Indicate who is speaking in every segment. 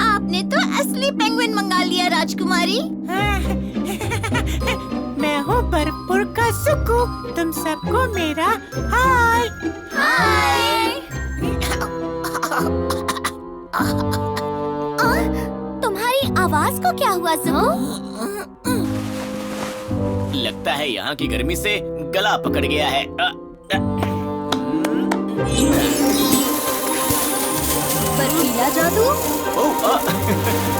Speaker 1: आपने तो असली पेंगुइन मंगा लिया राजकुमारी।
Speaker 2: मैं हूँ बर्फपुर का सुकू। तुम सबको मेरा हाय।
Speaker 1: हाय। तुम्हारी आवाज को क्या हुआ सुकू?
Speaker 3: लगता है यहाँ की गर्मी से गला पकड़ गया है।
Speaker 1: बर्फीला जादू?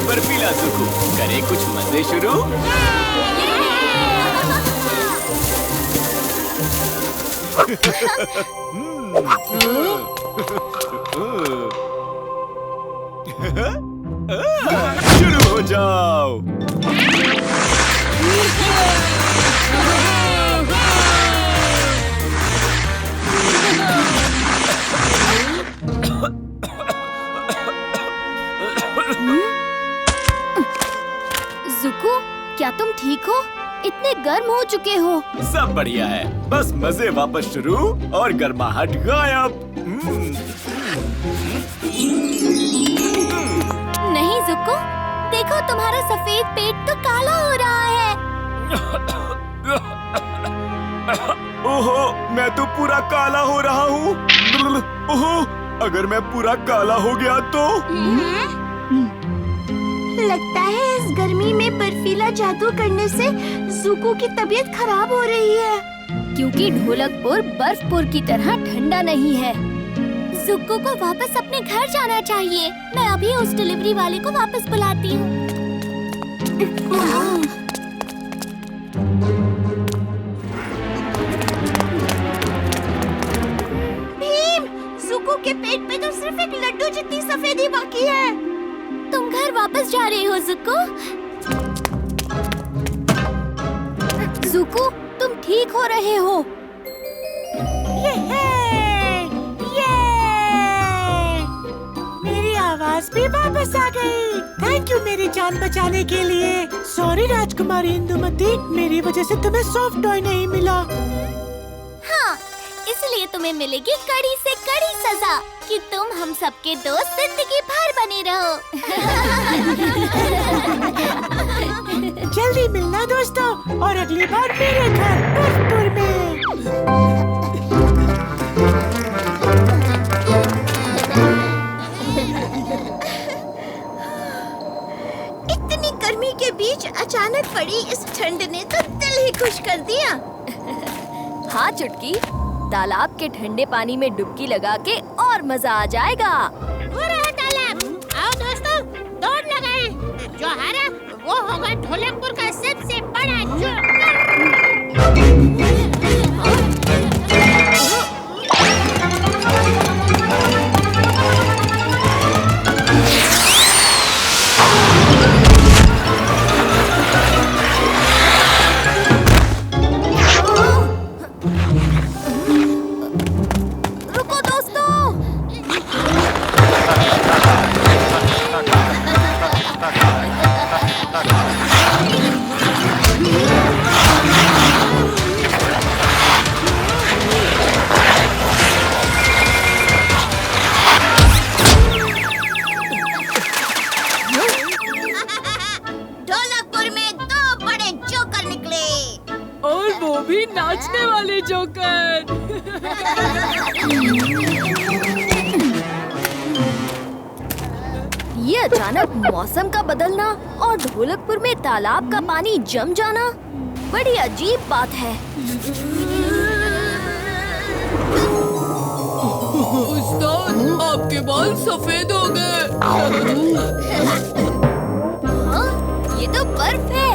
Speaker 3: बर्फीला सुकू, करे कुछ मजे शुरू। शुरू हो जाओ।
Speaker 1: जुकू, क्या तुम ठीक हो? इतने गर्म हो चुके हो।
Speaker 3: सब बढ़िया है, बस मजे वापस शुरू और गर्माहट गायब।
Speaker 1: नहीं जुकू, देखो तुम्हारा सफेद पेट तो काला हो रहा है।
Speaker 3: ओहो, मैं तो पूरा काला हो रहा हूँ। ओहो, अगर मैं पूरा काला हो गया तो?
Speaker 1: लगता है इस गर्मी में बर्फीला जादू करने से जुकू की तबीयत खराब हो रही है। क्योंकि ढोलकपुर बर्फपुर की तरह ठंडा नहीं है। जुकू को वापस अपने घर जाना चाहिए। मैं अभी उस डिलीवरी वाले को वापस बुलाती हूँ। भीम, जुकू के पेट पे तो सिर्फ एक लड्डू जितनी सफेदी बाकी है। तुम घर वापस जा रहे हो जुकू? जुकू, तुम ठीक हो रहे हो।
Speaker 2: मेरी आवाज भी वापस आ गई। थैंक यू मेरी जान बचाने के लिए। सॉरी राजकुमारी इंदुमती, मेरी वजह से तुम्हें सॉफ्ट टॉय नहीं मिला।
Speaker 1: हाँ, इसलिए तुम्हें मिलेगी कड़ी से कड़ी सजा कि तुम हम सबके दोस्त जिंदगी भर बने रहो।
Speaker 2: जल्दी मिलना दोस्तों, और अगली बार मेरे घर बर्फपुर में।
Speaker 1: इतनी गर्मी के बीच अचानक पड़ी इस ठंड ने तो दिल ही खुश कर दिया।
Speaker 4: हाँ चुटकी, तालाब के ठंडे पानी में डुबकी लगा के और मजा आ जाएगा।
Speaker 5: हो रहा तालाब। आओ दोस्तों, दौड़ लगाएं। जो हारा वो होगा ढोलकपुर का सबसे बड़ा जोकर।
Speaker 1: रुको दोस्तों। ढोलकपुर में दो बड़े जोकर निकले।
Speaker 4: और वो भी नाचने वाले जोकर। ये अचानक मौसम का बदलना और ढोलकपुर में तालाब का पानी जम जाना, बड़ी अजीब बात है।
Speaker 6: उस्ताद, आपके बाल सफेद हो गए।
Speaker 4: हाँ, ये तो बर्फ है।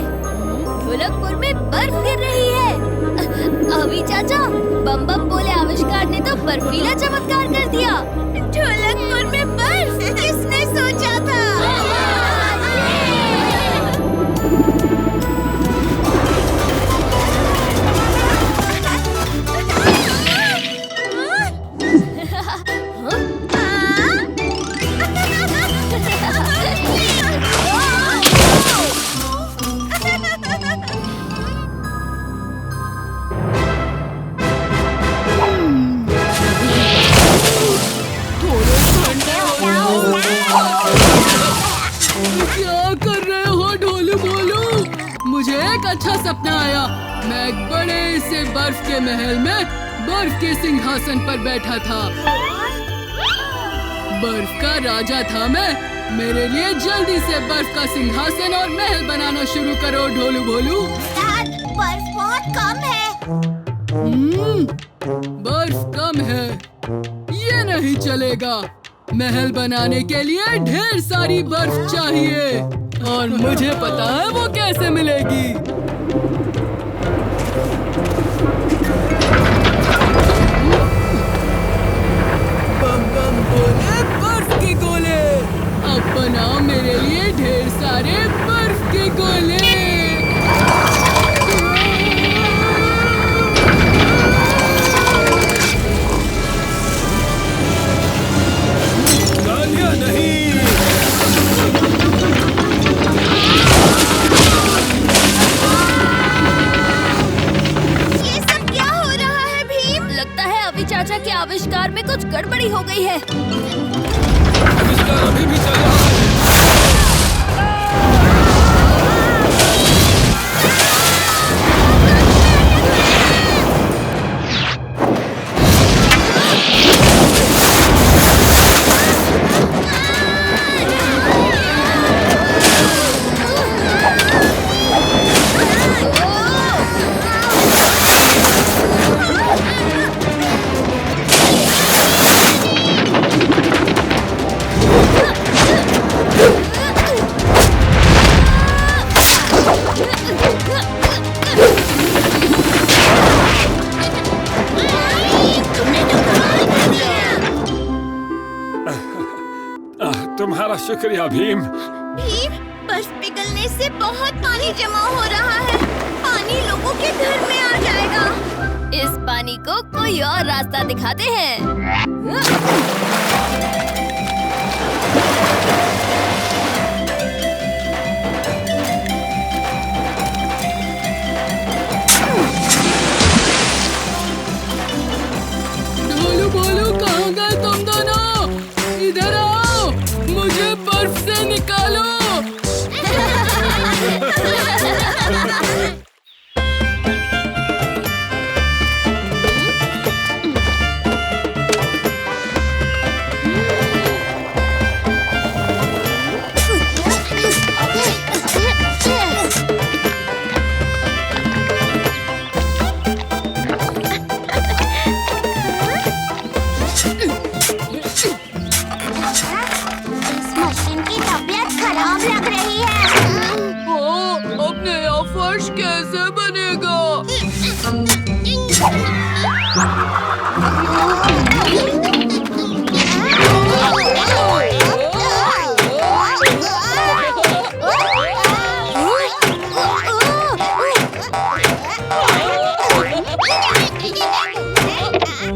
Speaker 4: ढोलकपुर में बर्फ गिर रही है। अभी चाचा, बम बम बोले आविष्कार ने तो बर्फीला चमत्कार कर दिया। ढोलकपुर में बर्फ, किसने सोचा था?
Speaker 6: अच्छा सपना आया। मैं एक बड़े से बर्फ के महल में बर्फ के सिंहासन पर बैठा था। बर्फ का राजा था मैं। मेरे लिए जल्दी से बर्फ का सिंहासन और महल बनाना शुरू करो ढोलू भोलू।
Speaker 1: बर्फ बहुत कम है।
Speaker 6: बर्फ कम है, ये नहीं चलेगा। महल बनाने के लिए ढेर सारी बर्फ चाहिए और मुझे पता है वो कैसे मिलेगी। बम बम बोले बर्फ के गोले। अब बनाओ मेरे लिए ढेर सारे बर्फ के गोले।
Speaker 4: चाचा के आविष्कार में कुछ गड़बड़ी हो गई है।
Speaker 3: आविष्कार अभी भी चल रहा है। तुम्हारा शुक्रिया भीम।
Speaker 1: भीम, बर्फ पिघलने से बहुत पानी जमा हो रहा है। पानी लोगों के घर में आ जाएगा।
Speaker 4: इस पानी को कोई और रास्ता दिखाते हैं।
Speaker 6: ढोलू भोलू, कहाँ गए तुम दोनों? इधर आओ, मुझे बर्फ से निकालो। कैसे बनेगा?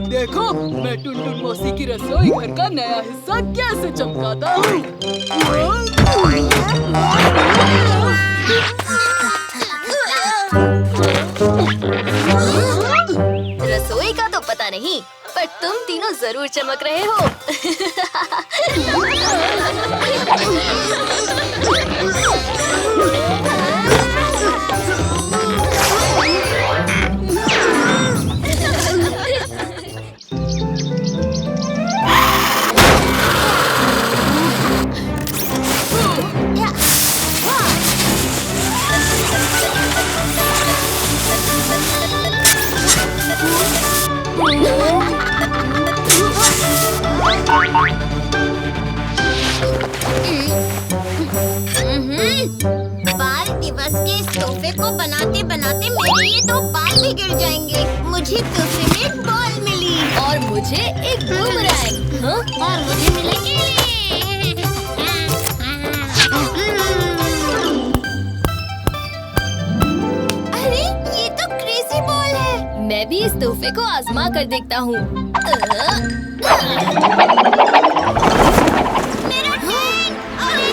Speaker 6: देखो, मैं टुनटुन मौसी की रसोई घर का नया हिस्सा कैसे चमकाता हूँ।
Speaker 4: रसोई का तो पता नहीं, पर तुम तीनों जरूर चमक रहे हो।
Speaker 1: बाल दिवस के इस तोहफे को बनाते बनाते मेरे ये 2 बाल भी गिर जाएंगे। मुझे तोहफे में बॉल मिली
Speaker 4: और मुझे एक बूमरैंग। हाँ?
Speaker 5: और मुझे मिलेगी।
Speaker 1: अरे ये तो क्रेजी बॉल है।
Speaker 4: मैं भी इस तोहफे को आजमा कर देखता हूँ।
Speaker 1: मेरा ट्रेन! अरे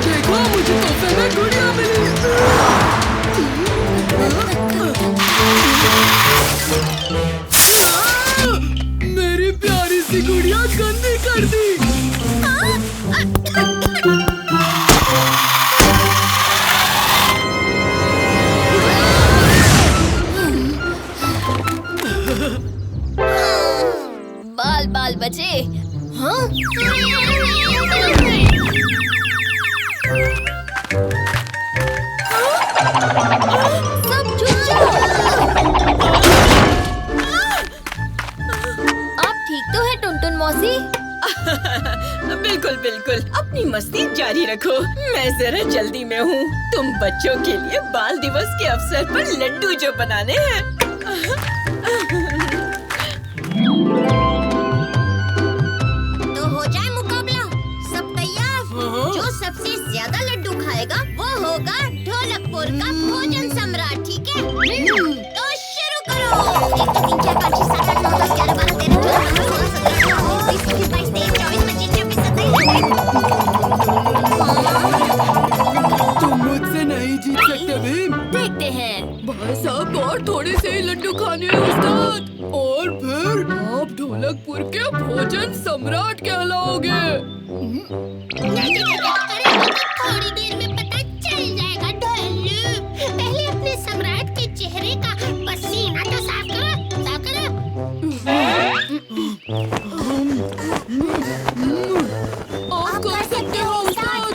Speaker 6: देखो मुझे तोहफे में गुड़िया मिली। मेरी प्यारी सी गुड़िया गंदी कर दी।
Speaker 4: बाल बाल बचे। हाँ? सब झुक जाओ। आप ठीक तो है टुनटुन मौसी?
Speaker 7: बिल्कुल बिल्कुल, अपनी मस्ती जारी रखो। मैं जरा जल्दी में हूँ। तुम बच्चों के लिए बाल दिवस के अवसर पर लड्डू जो बनाने हैं।
Speaker 1: तो हो जाए मुकाबला। सब तैयार? जो सबसे ज्यादा लड्डू खाएगा वो होगा ढोलकपुर का भोजन सम्राट। ठीक है? तो शुरू करो। 1 2 3 4 5 6 7 8 9 10 11 12 13 14 15 16 17 18 19 20 21 22 23 24 27
Speaker 6: तुम मुझसे नहीं जीत सकते भीम।
Speaker 4: देखते हैं।
Speaker 6: भाई साहब और थोड़े से ही लड्डू खाने हैं उस्ताद, और फिर आप ढोलकपुर के भोजन सम्राट कहलाओगे।
Speaker 5: अरे थोड़ी देर में पता चल जाएगा ढोलू। पहले अपने सम्राट के चेहरे का पसीना तो साफ करो, साफ करो।
Speaker 6: आप कर सकते हो उस्ताद।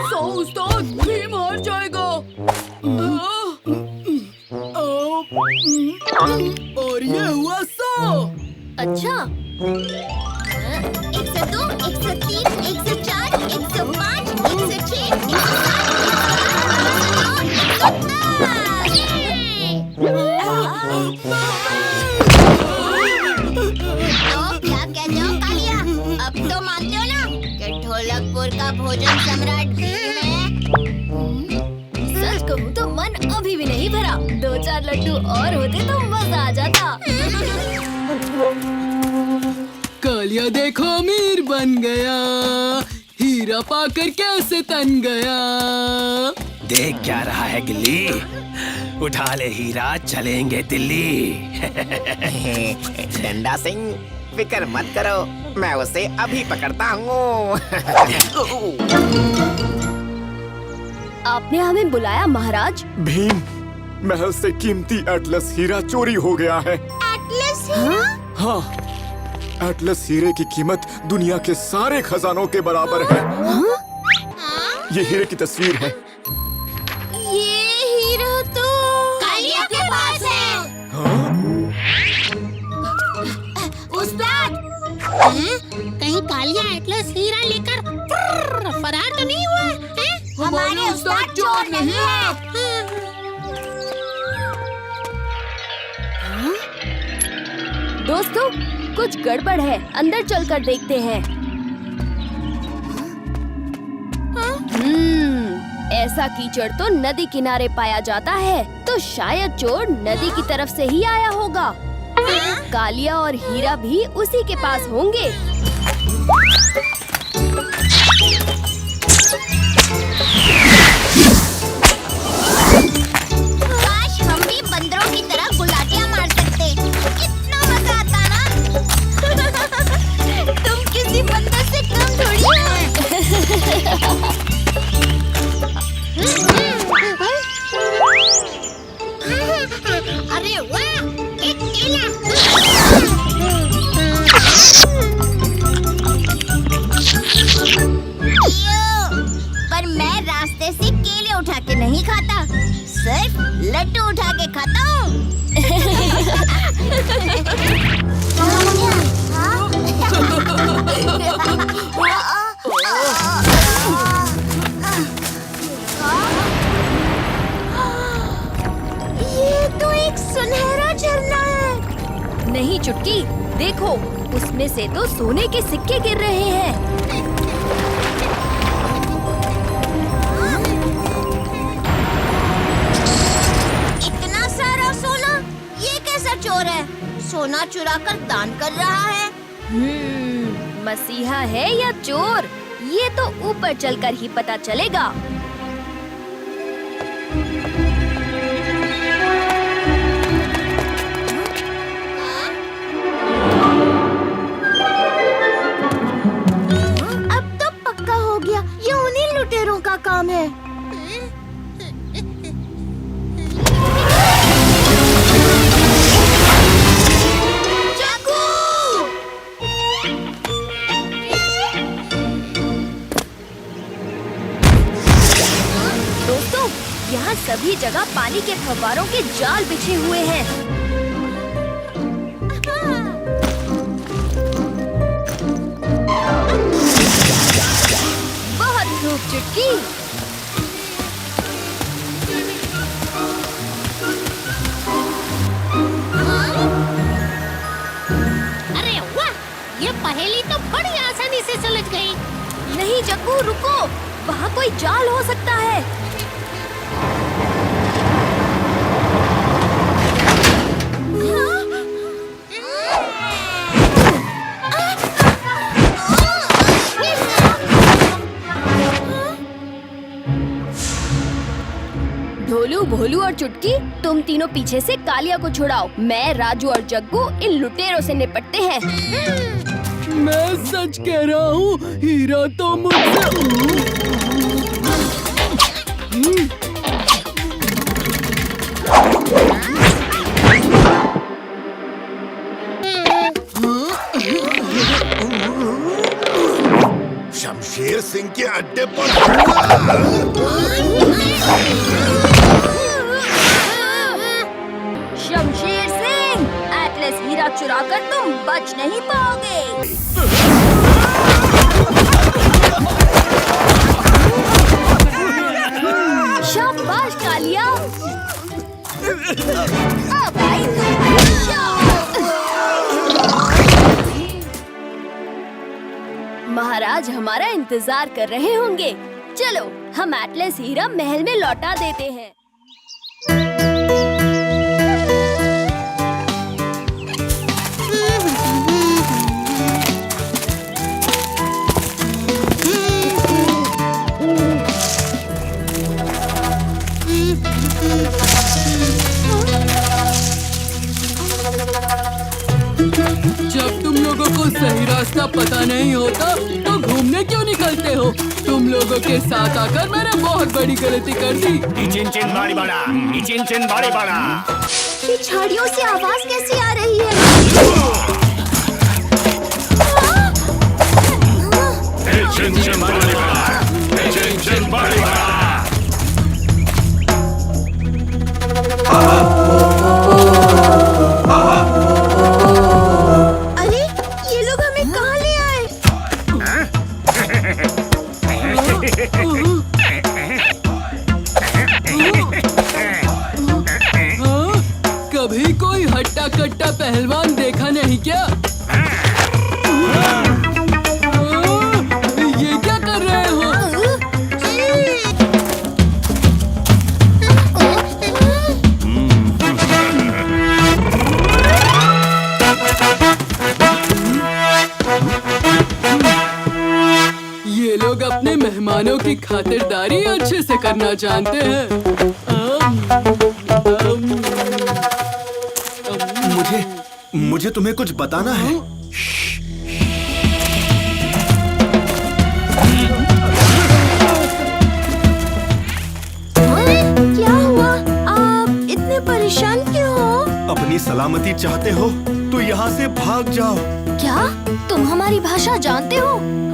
Speaker 6: 100 उस्ताद, भीम हार जाएगा। और ये हुआ 100।
Speaker 4: अच्छा,
Speaker 1: 102, 103, 104, 105, 106, 107, क्या कहते हो कालिया? अब तो मानते हो ना कि ढोलकपुर का भोजन सम्राट भीम है?
Speaker 4: सच कहूँ तो मन अभी भी नहीं भरा। 2-4 लड्डू और होते तो मजा आ जाता।
Speaker 6: कालिया देखो अमीर बन गया, हीरा पाकर कैसे तन गया।
Speaker 8: देख क्या रहा है गिल्ली, उठा ले हीरा, चलेंगे दिल्ली।
Speaker 9: डंडा सिंह, फिक्र मत करो, मैं उसे अभी पकड़ता हूँ।
Speaker 4: आपने हमें बुलाया महाराज?
Speaker 3: भीम, महल से कीमती एटलस हीरा चोरी हो गया है।
Speaker 1: एटलस हीरा?
Speaker 3: हाँ, एटलस हीरे की कीमत दुनिया के सारे खजानों के बराबर है। ये हीरे की तस्वीर है।
Speaker 1: ये हीरा तो
Speaker 5: कालिया के पास है।
Speaker 3: हाँ?
Speaker 5: उस्ताद, कहीं कालिया एटलस हीरा लेकर फरार तो नहीं हुआ है?
Speaker 6: हमारे उस्ताद चोर नहीं है।
Speaker 4: दोस्तों, कुछ गड़बड़ है, अंदर चलकर देखते हैं। ऐसा कीचड़ तो नदी किनारे पाया जाता है, तो शायद चोर नदी की तरफ से ही आया होगा। कालिया और हीरा भी उसी के पास होंगे।
Speaker 1: काश हम भी बंदरों की तरह गुलाटियां मार सकते, कितना मजा आता ना। तुम किसी बंदर से कम थोड़ी हो।
Speaker 4: देखो, उसमें से तो सोने के सिक्के गिर रहे हैं।
Speaker 1: इतना सारा सोना, ये कैसा चोर है? सोना चुरा कर दान कर रहा है।
Speaker 4: मसीहा है या चोर, ये तो ऊपर चलकर ही पता चलेगा।
Speaker 1: अब तो पक्का हो गया, ये उन्हीं लुटेरों का काम है।
Speaker 4: दोस्तों, यहाँ सभी जगह पानी के फव्वारों के जाल बिछे हुए हैं। बहुत खूब चुटकी।
Speaker 5: अरे वाह, ये पहेली तो बड़ी आसानी से सुलझ गई।
Speaker 4: नहीं जग्गू, रुको, वहाँ कोई जाल हो सकता है। ढोलू, भोलू और चुटकी, तुम तीनों पीछे से कालिया को छुड़ाओ। मैं, राजू और जग्गू इन लुटेरों से निपटते हैं।
Speaker 6: मैं सच कह रहा हूँ, हीरा तो मुझसे।
Speaker 10: शमशेर सिंह के अड्डे पर
Speaker 4: शमशेर सिंह, एटलस हीरा चुराकर तुम बच नहीं पाओगे। शाबाश कालिया। अब आई तुम्हारी महाराज हमारा इंतजार कर रहे होंगे। चलो, हम एटलस हीरा महल में लौटा देते हैं।
Speaker 6: जब तुम लोगों को सही रास्ता पता नहीं होता तो घूमने क्यों निकलते हो? तुम लोगों के साथ आकर मैंने बहुत बड़ी गलती कर दी।
Speaker 1: ये झाड़ियों से आवाज कैसी आ रही है? अरे, ये लोग हमें कहाँ ले आए?
Speaker 6: हाँ? कभी कोई हट्टा कट्टा पहलवान देखा नहीं क्या? ये क्या कर रहे हो? ये लोग अपने मेहमानों की खातिरदारी अच्छे से करना जानते हैं।
Speaker 3: मुझे तुम्हें कुछ बताना है।
Speaker 1: क्या हुआ? आप इतने परेशान क्यों हो?
Speaker 3: अपनी सलामती चाहते हो तो यहाँ से भाग जाओ।
Speaker 4: क्या तुम हमारी भाषा जानते हो?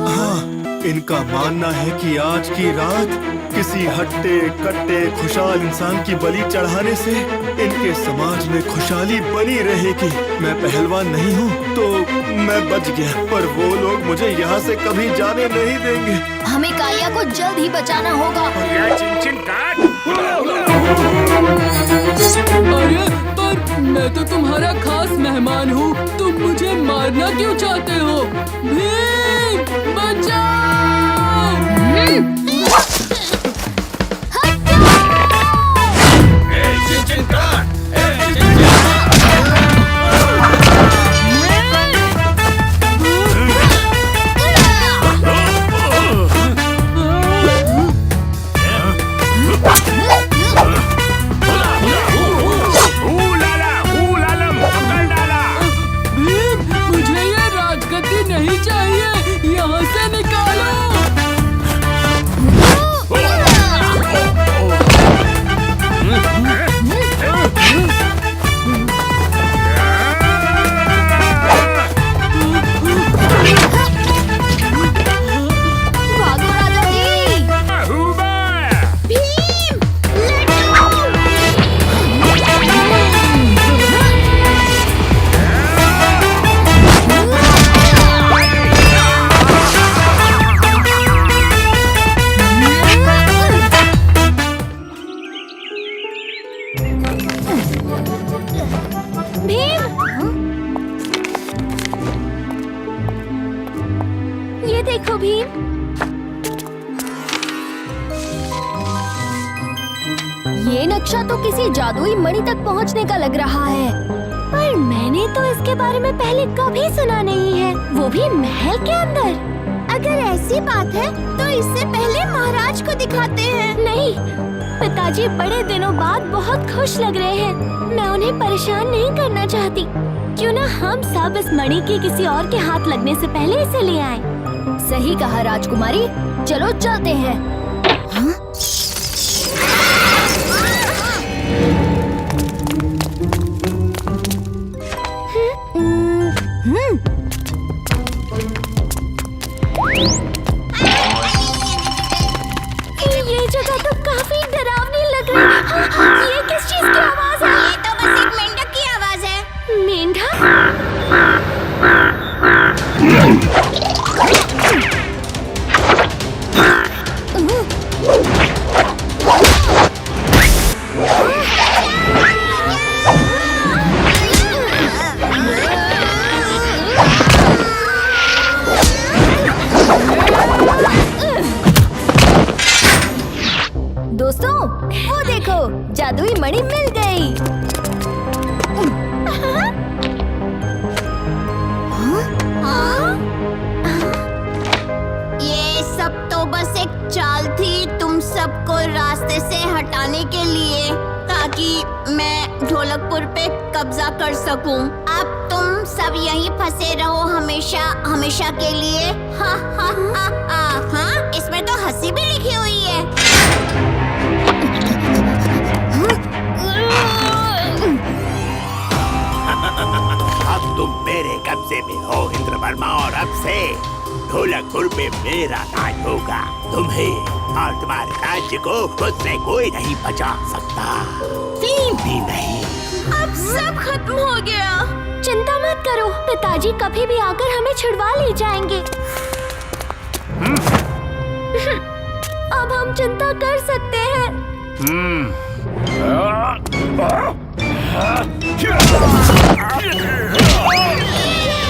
Speaker 3: हाँ, इनका मानना है कि आज की रात किसी हट्टे कट्टे खुशहाल इंसान की बलि चढ़ाने से इनके समाज में खुशहाली बनी रहेगी। मैं पहलवान नहीं हूँ तो मैं बच गया, पर वो लोग मुझे यहाँ से कभी जाने नहीं देंगे।
Speaker 4: हमें कालिया को जल्द ही बचाना होगा।
Speaker 6: अरे पर मैं तो तुम्हारा खास मेहमान हूँ। तुम मुझे मारना क्यों चाहते हो? भीम, बचाओ! मुझे ये राजगद्दी नहीं चाहिए, यहाँ से निकालो।
Speaker 1: भागो राजा जी। भीम, ये देखो भीम। ये नक्शा तो किसी जादुई मणि तक पहुंचने का लग रहा है, पर मैंने तो इसके बारे में पहले कभी सुना नहीं है, वो भी महल के अंदर। अगर ऐसी बात है तो इससे पहले महाराज को दिखाते हैं। नहीं, पिताजी बड़े दिनों बाद बहुत खुश लग रहे हैं, मैं उन्हें परेशान नहीं करना चाहती। क्यों ना हम सब इस मणि के किसी और के हाथ लगने से पहले इसे ले आएं।
Speaker 4: सही कहा राजकुमारी, चलो चलते हैं।
Speaker 1: ये जगह तो काफी डरावनी लग रही है। ये किस चीज की आवाज है?
Speaker 5: ये तो बस एक मेंढक की आवाज है।
Speaker 1: मेंढक?
Speaker 4: दोस्तों, वो देखो, जादुई मणि मिल गई।
Speaker 5: ये सब तो बस एक चाल थी तुम सबको रास्ते से हटाने के लिए, ताकि मैं ढोलकपुर पे कब्जा कर सकूं। अब तुम सब यहीं फंसे रहो हमेशा हमेशा के लिए। हा हा हा हा। हाँ, इसमें तो हंसी भी लिखी हुई है।
Speaker 8: अब तुम मेरे कब्जे में हो इंद्रवर्मा, और अब से ढोलकपुर में मेरा राज होगा। तुम्हें और तुम्हारे राज्य को मुझसे कोई नहीं बचा सकता, भी नहीं।
Speaker 1: अब सब खत्म हो गया। चिंता मत करो, पिताजी कभी भी आकर हमें छुड़वा ले जाएंगे। अब हम चिंता कर सकते हैं।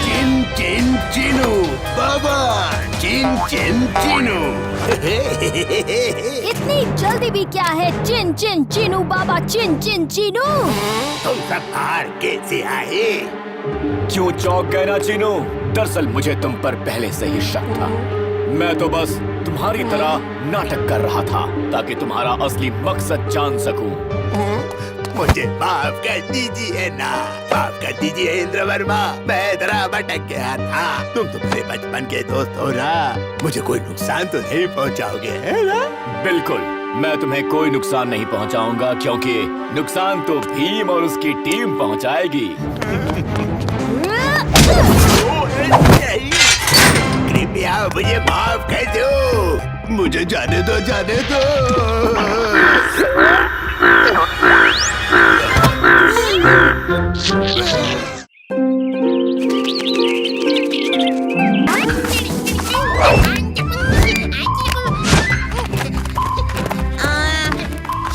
Speaker 8: चिन चिन चिनू बाबा, चिन चिन चिनू।
Speaker 4: इतनी जल्दी भी क्या है? चिन चिन चिनू बाबा, चिन चिन चिनू।
Speaker 8: तुम सब बाहर कैसे आए?
Speaker 10: क्यों चौंक गए ना चिनू? दरअसल मुझे तुम पर पहले से ही शक था। मैं तो बस तुम्हारी तरह नाटक कर रहा था ताकि तुम्हारा असली मकसद जान सकूं।
Speaker 8: मुझे माफ कर दीजिए ना, माफ कर दीजिए इंद्रवर्मा, मैं जरा भटक गया था। तुम तो मेरे बचपन के दोस्त हो ना, मुझे कोई नुकसान तो नहीं पहुंचाओगे, है ना?
Speaker 10: बिल्कुल, मैं तुम्हें कोई नुकसान नहीं पहुंचाऊंगा, क्योंकि नुकसान तो भीम और उसकी टीम पहुंचाएगी।
Speaker 8: कृपया मुझे माफ कर दो, मुझे जाने दो, जाने दो।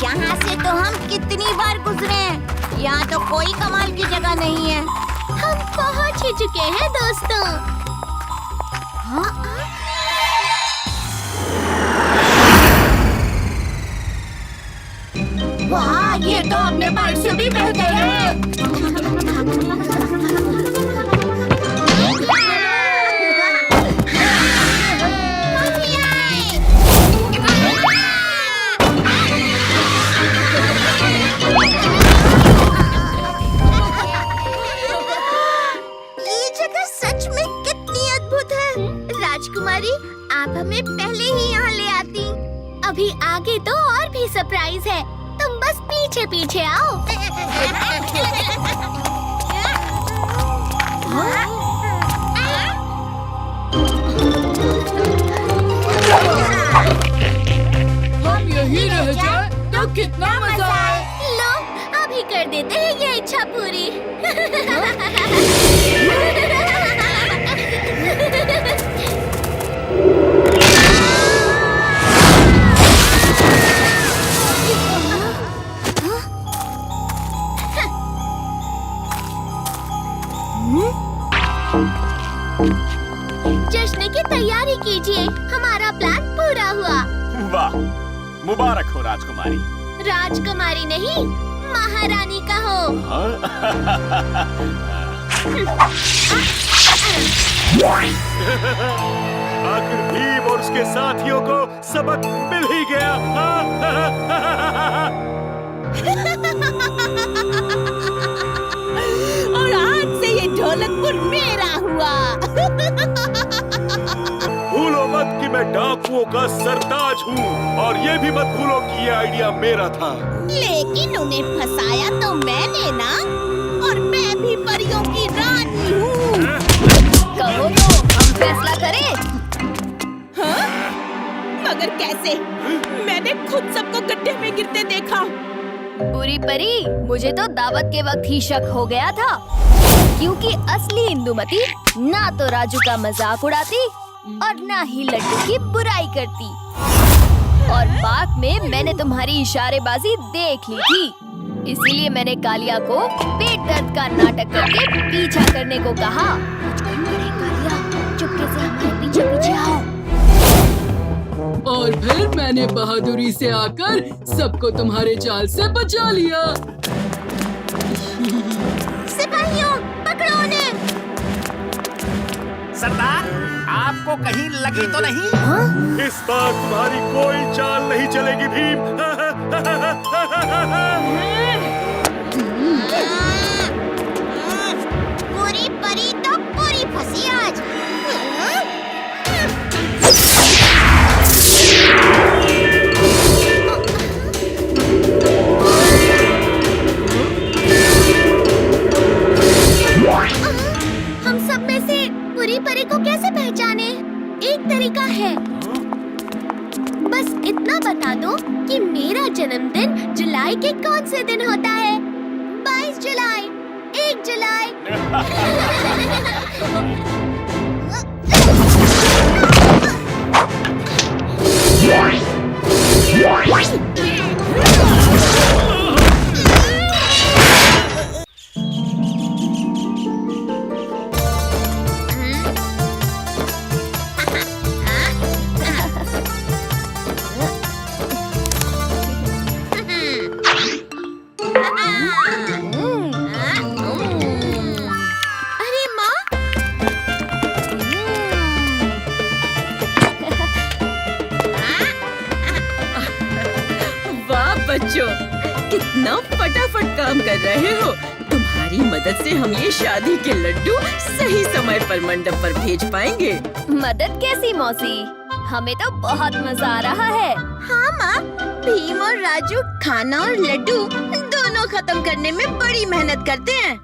Speaker 5: यहाँ से तो हम कितनी बार गुजरे हैं, यहाँ तो कोई वाह, ये तो अपने बाइक से भी बेहतर है।
Speaker 1: ये जगह सच में कितनी अद्भुत है। राजकुमारी, आप हमें पहले ही यहाँ ले आती। अभी आगे तो और भी सरप्राइज है, तुम बस पीछे पीछे आओ।
Speaker 6: हम यहीं रह जाए तो कितना मजा आए।
Speaker 1: लो, अभी कर देते हैं ये इच्छा पूरी। जश्न की तैयारी कीजिए, हमारा प्लान पूरा हुआ।
Speaker 10: वाह, मुबारक हो राजकुमारी।
Speaker 1: राजकुमारी नहीं, महारानी का हो।
Speaker 3: आखिर भीम और उसके साथियों को सबक मिल ही गया।
Speaker 7: और आज से ये ढोलकपुर मेरा हुआ।
Speaker 3: भूलो मत कि मैं डाकुओं का सरताज हूँ, और ये भी मत भूलो कि ये आइडिया मेरा था।
Speaker 5: लेकिन उन्हें फंसाया तो मैंने ना, और मैं भी परियों की रानी हूँ।
Speaker 4: कहो तो हम फैसला करें।
Speaker 7: हाँ? मगर कैसे? मैंने खुद सबको गड्ढे में गिरते देखा।
Speaker 4: बुरी परी, मुझे तो दावत के वक्त ही शक हो गया था, क्योंकि असली इंदुमती ना तो राजू का मजाक उड़ाती और ना ही लड्डू की बुराई करती। और बाद में मैंने तुम्हारी इशारेबाजी देख ली थी, इसीलिए मैंने कालिया को पेट दर्द का नाटक करके पीछा करने को कहा। कालिया, चुपके से हमारे पीछे पीछे आओ।
Speaker 6: और फिर मैंने बहादुरी से आकर सबको तुम्हारे जाल से बचा लिया।
Speaker 1: सिपाहियों, पकड़ो उन्हें।
Speaker 9: सरदार, आपको कहीं लगी तो नहीं?
Speaker 3: इस बार तुम्हारी कोई चाल नहीं चलेगी भीम।
Speaker 1: पूरी परी तो पूरी फंसी आज। हम सब में से पूरी परी को कैसे पहचाने? एक तरीका है, बस इतना बता दो कि मेरा जन्मदिन जुलाई के कौन से दिन होता है? 22 जुलाई, 1 जुलाई। अरे माँ,
Speaker 7: वाह बच्चों, कितना फटाफट काम कर रहे हो। तुम्हारी मदद से हम ये शादी के लड्डू सही समय पर मंडप पर भेज पाएंगे।
Speaker 4: मदद कैसी मौसी? हमें तो बहुत मजा आ रहा है।
Speaker 5: हाँ माँ, भीम और राजू खाना और लड्डू दोनों खत्म करने में बड़ी मेहनत करते हैं।